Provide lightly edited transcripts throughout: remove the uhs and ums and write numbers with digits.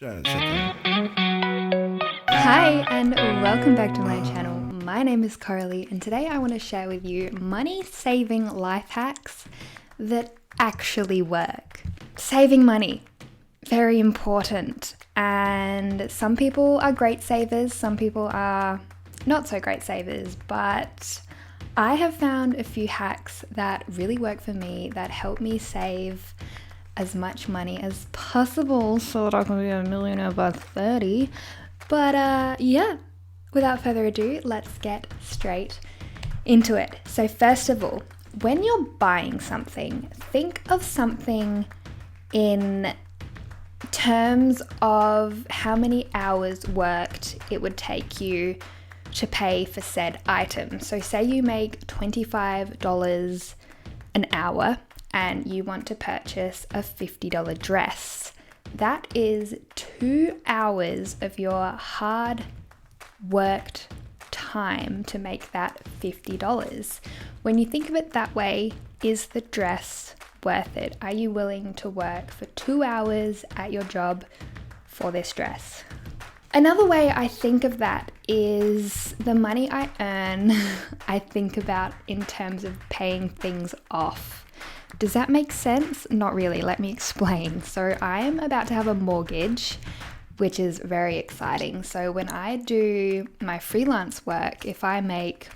Hi and welcome back to my channel. My name is Coralie and today I want to share with you money saving life hacks that actually work. Saving money, very important, and some people are great savers, some people are not so great savers, but I have found a few hacks that really work for me that help me save as much money as possible so that I can be a millionaire by 30. But yeah, without further ado, let's get straight into it. So first of all, when you're buying something, think of something in terms of how many hours worked it would take you to pay for said item. So say you make $25 an hour and you want to purchase a $50 dress. That is 2 hours of your hard worked time to make that $50. When you think of it that way, is the dress worth it? Are you willing to work for 2 hours at your job for this dress? Another way I think of that is the money I earn, I think about in terms of paying things off. Does that make sense? Not really. Let me explain. So I am about to have a mortgage, which is very exciting. So when I do my freelance work, if I make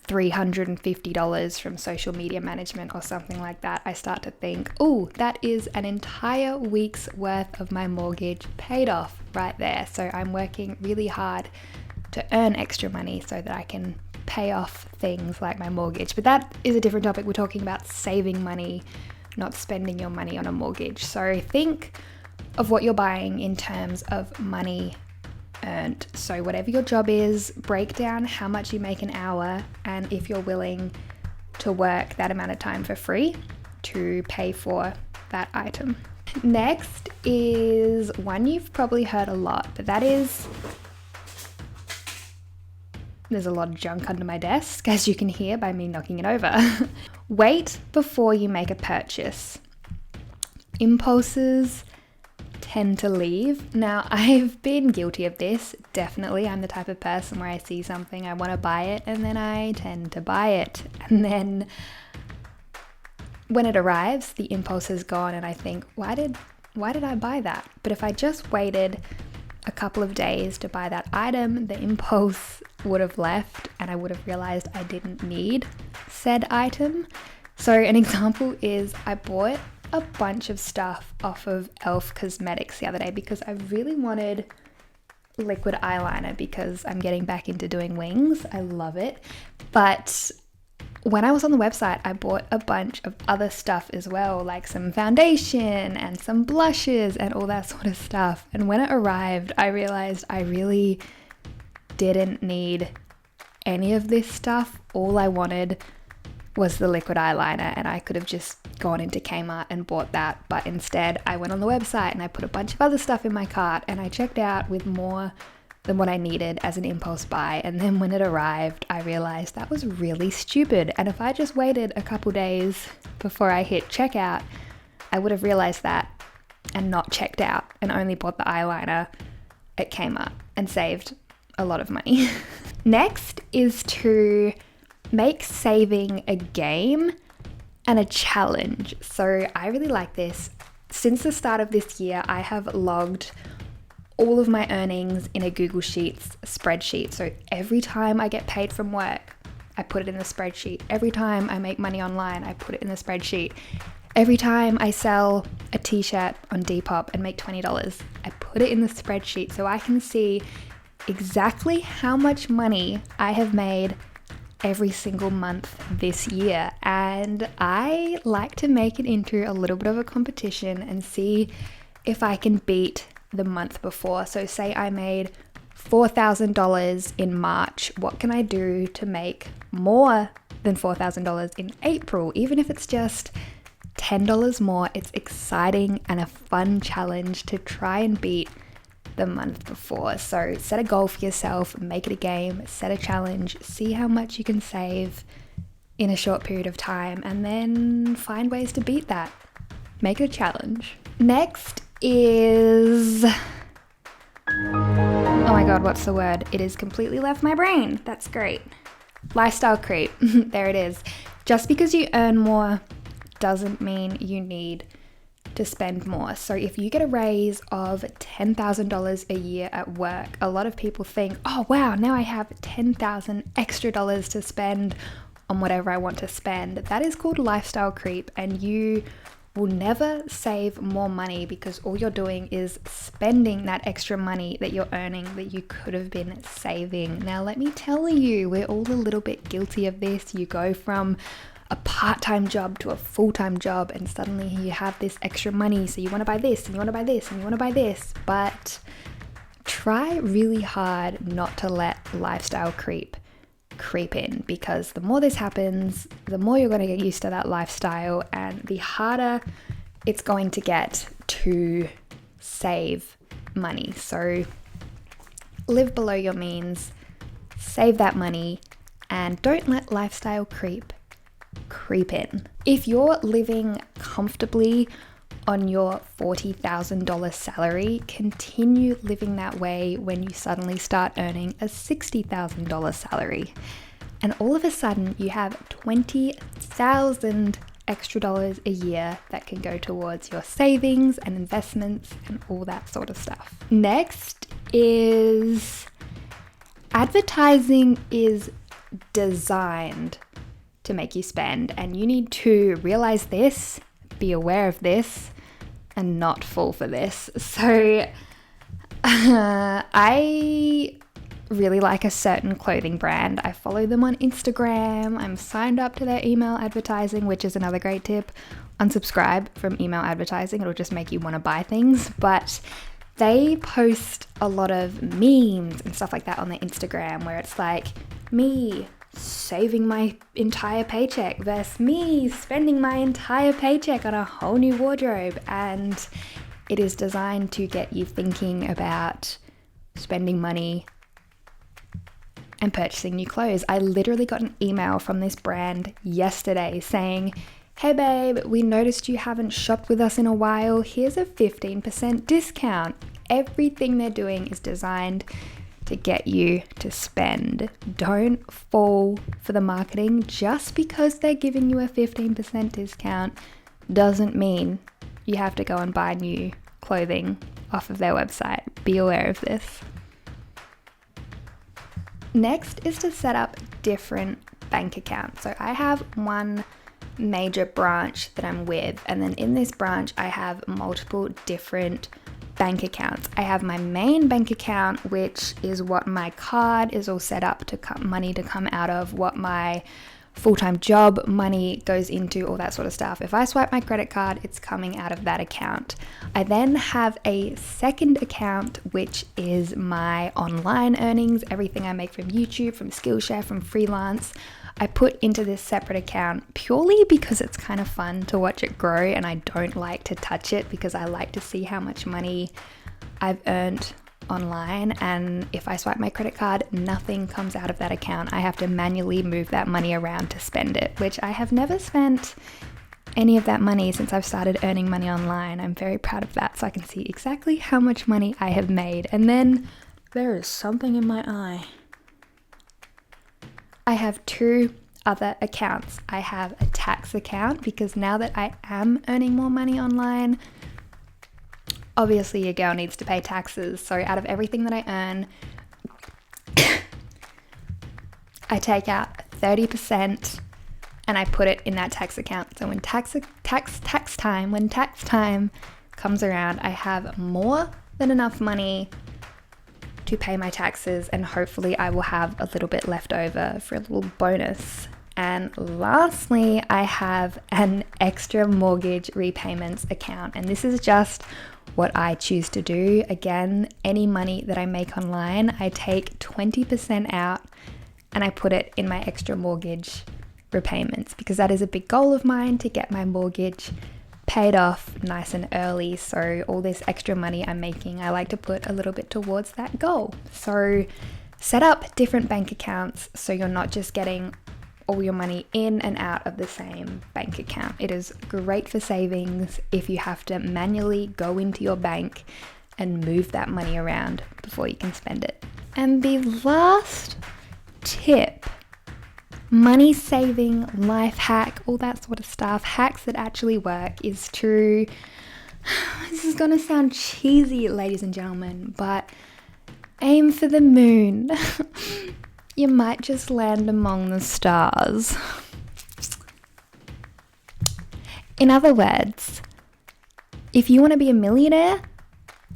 $350 from social media management or something like that, I start to think, oh, that is an entire week's worth of my mortgage paid off right there. So I'm working really hard to earn extra money so that I can pay off things like my mortgage. But that is a different topic. We're talking about saving money, not spending your money on a mortgage. So think of what you're buying in terms of money earned. So whatever your job is, break down how much you make an hour and if you're willing to work that amount of time for free to pay for that item. Next is one you've probably heard a lot, but that is, there's a lot of junk under my desk, as you can hear by me knocking it over. Wait before you make a purchase. Impulses tend to leave. Now, I've been guilty of this, definitely. I'm the type of person where I see something, I want to buy it, and then I tend to buy it. And then when it arrives, the impulse is gone and I think, why did I buy that? But if I just waited a couple of days to buy that item, the impulse would have left and I would have realized I didn't need said item. So an example is I bought a bunch of stuff off of Elf Cosmetics the other day because I really wanted liquid eyeliner because I'm getting back into doing wings. I love it. But when I was on the website, I bought a bunch of other stuff as well, like some foundation and some blushes and all that sort of stuff. And when it arrived, I realized I really didn't need any of this stuff. All I wanted was the liquid eyeliner and I could have just gone into Kmart and bought that. But instead, I went on the website and I put a bunch of other stuff in my cart and I checked out with more than what I needed as an impulse buy. And then when it arrived, I realized that was really stupid. And if I just waited a couple days before I hit checkout, I would have realized that and not checked out and only bought the eyeliner at Kmart and saved a lot of money. Next is to make saving a game and a challenge. So I really like this. Since the start of this year, I have logged all of my earnings in a Google Sheets spreadsheet. So every time I get paid from work, I put it in the spreadsheet. Every time I make money online, I put it in the spreadsheet. Every time I sell a t-shirt on Depop and make $20, I put it in the spreadsheet so I can see exactly how much money I have made every single month this year. And I like to make it into a little bit of a competition and see if I can beat the month before. So say I made $4,000 in March, what can I do to make more than $4,000 in April? Even if it's just $10 more, it's exciting and a fun challenge to try and beat the month before. So set a goal for yourself, make it a game, set a challenge, see how much you can save in a short period of time, and then find ways to beat that. Make it a challenge. Next is, oh my God, what's the word? It has completely left my brain. That's great. Lifestyle creep. There it is. Just because you earn more doesn't mean you need to spend more. So if you get a raise of $10,000 a year at work, a lot of people think, oh wow, now I have $10,000 extra dollars to spend on whatever I want to spend. That is called lifestyle creep, and you will never save more money because all you're doing is spending that extra money that you're earning that you could have been saving. Now, let me tell you, we're all a little bit guilty of this. You go from a part-time job to a full-time job and suddenly you have this extra money, so you want to buy this and you want to buy this and you want to buy this, but try really hard not to let lifestyle creep in, because the more this happens, the more you're going to get used to that lifestyle and the harder it's going to get to save money. So live below your means, save that money, and don't let lifestyle creep in. If you're living comfortably on your $40,000 salary, continue living that way when you suddenly start earning a $60,000 salary. And all of a sudden you have $20,000 extra dollars a year that can go towards your savings and investments and all that sort of stuff. Next is advertising is designed to make you spend, and you need to realize this, be aware of this, and not fall for this. So I really like a certain clothing brand. I follow them on Instagram. I'm signed up to their email advertising, which is another great tip. Unsubscribe from email advertising. It'll just make you want to buy things. But they post a lot of memes and stuff like that on their Instagram, where it's like me saving my entire paycheck versus me spending my entire paycheck on a whole new wardrobe. And it is designed to get you thinking about spending money and purchasing new clothes. I literally got an email from this brand yesterday saying, hey babe, we noticed you haven't shopped with us in a while. Here's a 15% discount. Everything they're doing is designed to get you to spend. Don't fall for the marketing. Just because they're giving you a 15% discount doesn't mean you have to go and buy new clothing off of their website. Be aware of this. Next is to set up different bank accounts. So I have one major branch that I'm with, and then in this branch I have multiple different bank accounts. I have my main bank account, which is what my card is all set up to money to come out of, what my full-time job money goes into, all that sort of stuff. If I swipe my credit card, it's coming out of that account. I then have a second account, which is my online earnings, everything I make from YouTube, from Skillshare, from freelance. I put into this separate account purely because it's kind of fun to watch it grow, and I don't like to touch it because I like to see how much money I've earned online. And if I swipe my credit card, nothing comes out of that account. I have to manually move that money around to spend it, which I have never spent any of that money since I've started earning money online. I'm very proud of that, so I can see exactly how much money I have made. And then there is something in my eye. I have two other accounts. I have a tax account because now that I am earning more money online, obviously your girl needs to pay taxes. So out of everything that I earn, I take out 30% and I put it in that tax account. So when tax time comes around, I have more than enough money to pay my taxes, and hopefully I will have a little bit left over for a little bonus. And lastly, I have an extra mortgage repayments account, and this is just what I choose to do. Again, any money that I make online, I take 20% out and I put it in my extra mortgage repayments, because that is a big goal of mine, to get my mortgage paid off nice and early. So all this extra money I'm making, I like to put a little bit towards that goal. So set up different bank accounts so you're not just getting all your money in and out of the same bank account. It is great for savings if you have to manually go into your bank and move that money around before you can spend it. And the last tip, money saving, life hack, all that sort of stuff, hacks that actually work, is to, this is gonna sound cheesy, ladies and gentlemen, but aim for the moon. You might just land among the stars. In other words, if you want to be a millionaire,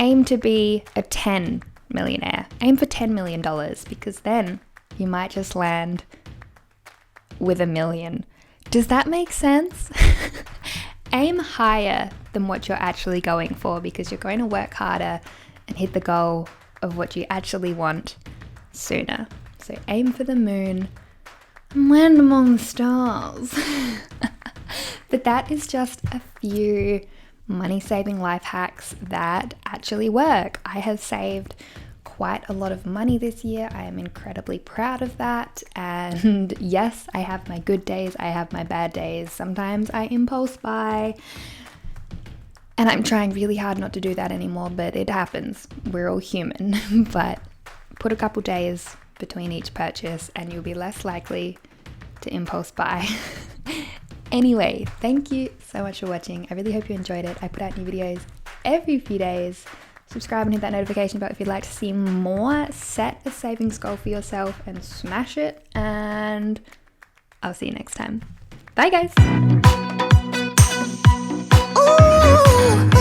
aim to be a 10 millionaire. Aim for $10 million, because then you might just land with $1 million. Does that make sense? Aim higher than what you're actually going for, because you're going to work harder and hit the goal of what you actually want sooner. So aim for the moon and land among the stars. But that is just a few money saving life hacks that actually work. I have saved quite a lot of money this year. I am incredibly proud of that. And yes, I have my good days, I have my bad days. Sometimes I impulse buy, and I'm trying really hard not to do that anymore, but it happens. We're all human. But put a couple days between each purchase and you'll be less likely to impulse buy. Anyway, thank you so much for watching. I really hope you enjoyed it. I put out new videos every few days. Subscribe and hit that notification bell if you'd like to see more. Set a savings goal for yourself and smash it. And I'll see you next time. Bye, guys. Ooh.